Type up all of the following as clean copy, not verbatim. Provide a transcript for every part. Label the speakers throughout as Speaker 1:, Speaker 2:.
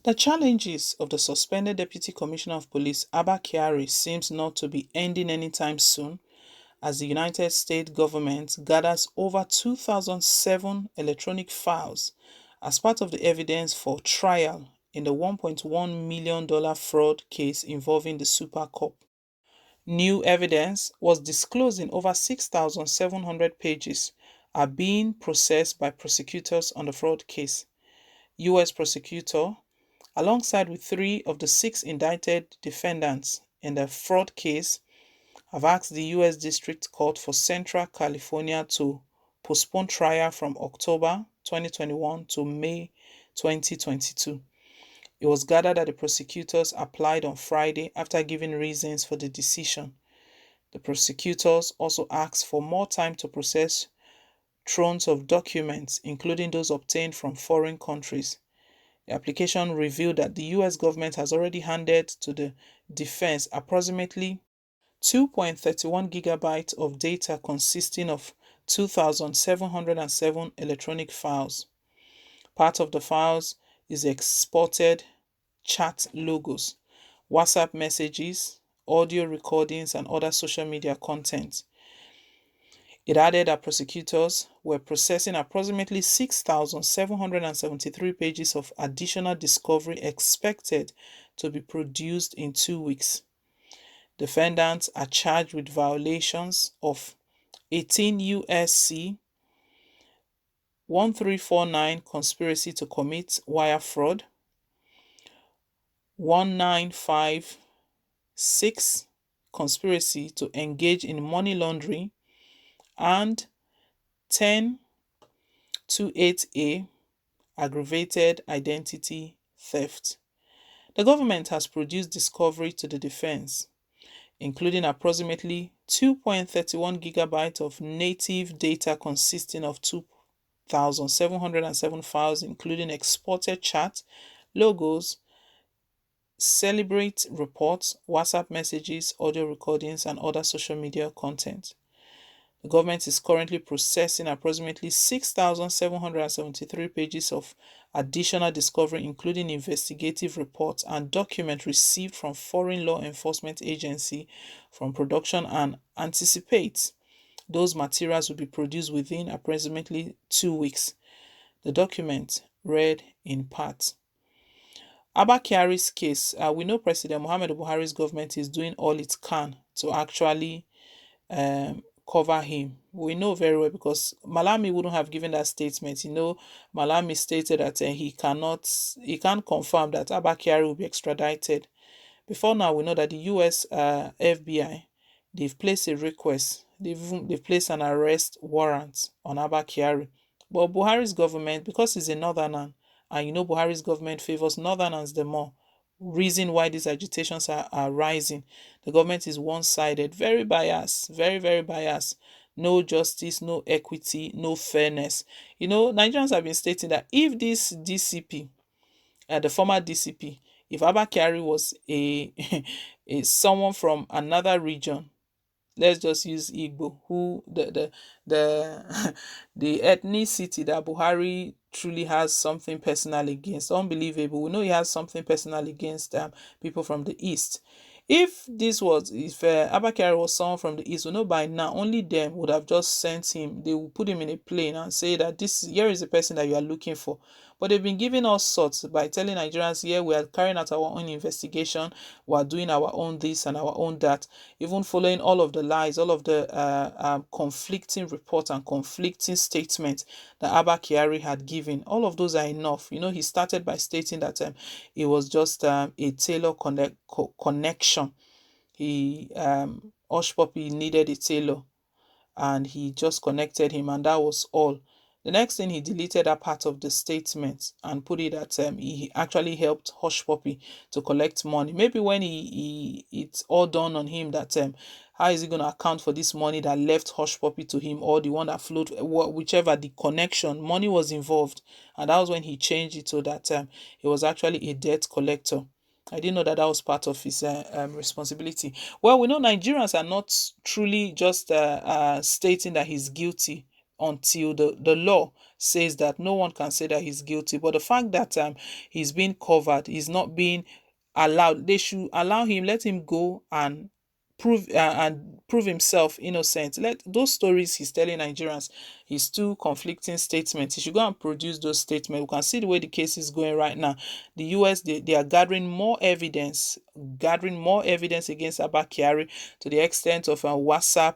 Speaker 1: The challenges of the suspended Deputy Commissioner of Police ABBA KYARI seems not to be ending anytime soon, as the United States government gathers over 2007 electronic files as part of the evidence for trial in the $1.1 million fraud case involving the Super Cup. New evidence was disclosed in over 6,700 pages are being processed by prosecutors on the fraud case. US prosecutor, alongside with three of the six indicted defendants in the fraud case, have asked the US District Court for Central California to postpone trial from October 2021 to May 2022. It was gathered that the prosecutors applied on Friday after giving reasons for the decision. The prosecutors also asked for more time to process troves of documents, including those obtained from foreign countries. The application revealed that the US government has already handed to the defense approximately 2.31 gigabytes of data consisting of 2,707 electronic files. Part of the files is exported chat logos, WhatsApp messages, audio recordings, and other social media content. It added that prosecutors were processing approximately 6,773 pages of additional discovery expected to be produced in 2 weeks. Defendants are charged with violations of 18 U.S.C. 1349 conspiracy to commit wire fraud, 1956 conspiracy to engage in money laundering, and 1028A aggravated identity theft. The government has produced discovery to the defense, including approximately 2.31 gigabytes of native data consisting of 2,707 files, including exported chat, logos, celebrate reports, WhatsApp messages, audio recordings, and other social media content. The government is currently processing approximately 6,773 pages of additional discovery, including investigative reports and documents received from foreign law enforcement agencies from production, and anticipates those materials will be produced within approximately 2 weeks. The document read in part. ABBA KYARI's case, we know President Muhammadu Buhari's government is doing all it can to actually cover him. We know very well because Malami wouldn't have given that statement. Malami stated that he can't confirm that ABBA KYARI will be extradited. Before now, we know that the US FBI, they've placed a request. They've placed an arrest warrant on ABBA KYARI. But Buhari's government, because he's a northerner, and Buhari's government favors northerners the more, reason why these agitations are rising. The government is one-sided, very biased, very, very biased. No justice, no equity, no fairness. Nigerians have been stating that if this DCP, the former DCP, if ABBA KYARI was a someone from another region, let's just use Igbo, who the the ethnicity that Buhari truly has something personal against. Unbelievable. We know he has something personal against people from the east. If ABBA KYARI was someone from the east, we know by now only them would have just sent him. They will put him in a plane and say that here is the person that you are looking for. But they've been giving us sorts by telling Nigerians, here we are carrying out our own investigation, we are doing our own this and our own that, even following all of the lies, all of the conflicting reports and conflicting statements that ABBA KYARI had given. All of those are enough. He started by stating that it was just a tailor connection. Hush Puppy needed a tailor and he just connected him, and that was all. The next thing, he deleted that part of the statement and put it that he actually helped Hush Puppy to collect money. Maybe when it's all done on him that how is he going to account for this money that left Hush Puppy to him, or the one that flowed, whichever the connection, money was involved. And that was when he changed it so that he was actually a debt collector. I didn't know that was part of his responsibility. Well, we know Nigerians are not truly just stating that he's guilty until the law says that no one can say that he's guilty. But the fact that he's being covered, he's not being allowed, they should allow him, let him go and prove himself innocent. Let those stories he's telling Nigerians, his two conflicting statements, he should go and produce those statements. We can see the way the case is going right now. The US, they are gathering more evidence against Abba Kyari, to the extent of WhatsApp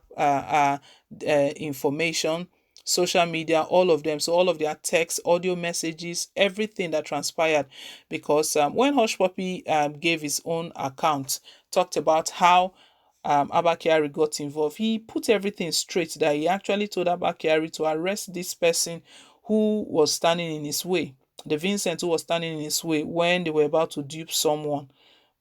Speaker 1: information, social media, all of them. So all of their text, audio messages, everything that transpired. Because when Hush Puppy gave his own account, talked about how Abba Kyari got involved, he put everything straight, that he actually told Abba Kyari to arrest this person who was standing in his way, the Vincent who was standing in his way when they were about to dupe someone.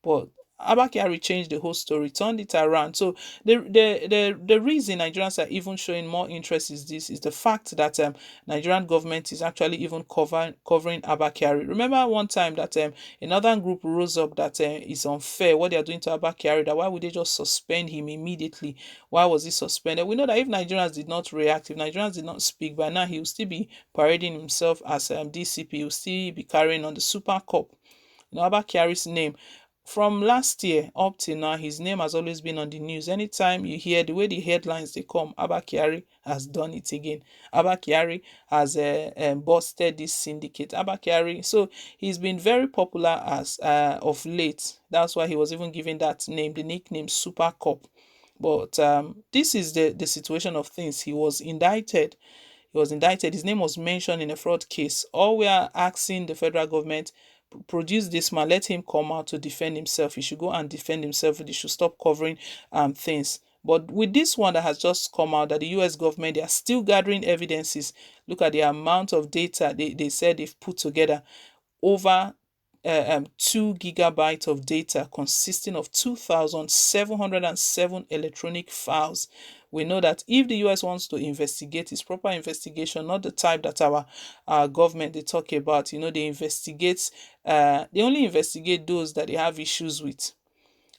Speaker 1: But Abba Kyari changed the whole story, turned it around. So the reason Nigerians are even showing more interest is the fact that Nigerian government is actually even covering Abba Kyari. Remember one time that another group rose up that is unfair what they are doing to Abba Kyari. That why would they just suspend him immediately? Why was he suspended? We know that if Nigerians did not react, if Nigerians did not speak, by now he will still be parading himself as DCP. He will still be carrying on the Super Cup. Abba Kyari's name from last year up till now, his name has always been on the news. Anytime you hear the way the headlines they come, Abba Kyari has done it again. Abba Kyari has busted this syndicate. Abba Kyari, so he's been very popular as of late. That's why he was even given that name, the nickname Super Cop. But this is the situation of things. He was indicted. His name was mentioned in a fraud case. All we are asking the federal government, produce this man, let him come out to defend himself. He should go and defend himself. They should stop covering things. But with this one that has just come out, that the US government, they are still gathering evidences. Look at the amount of data they said they've put together. Over 2 gigabytes of data consisting of 2,707 electronic files. We know that if the US wants to investigate, it's proper investigation, not the type that our government they talk about. They investigate, they only investigate those that they have issues with.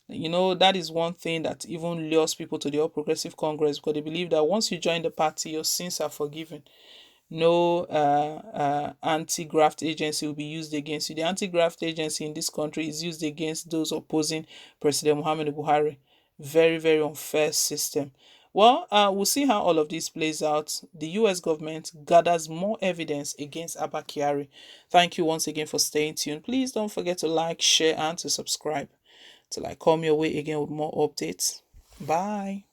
Speaker 1: That is one thing that even lures people to the All Progressive Congress, because they believe that once you join the party, your sins are forgiven. No anti-graft agency will be used against you. The anti-graft agency in this country is used against those opposing President Muhammadu Buhari. Very, very unfair system. Well, we'll see how all of this plays out. The US government gathers more evidence against Abba Kyari. Thank you once again for staying tuned. Please don't forget to like, share, and to subscribe till I come your way again with more updates. Bye.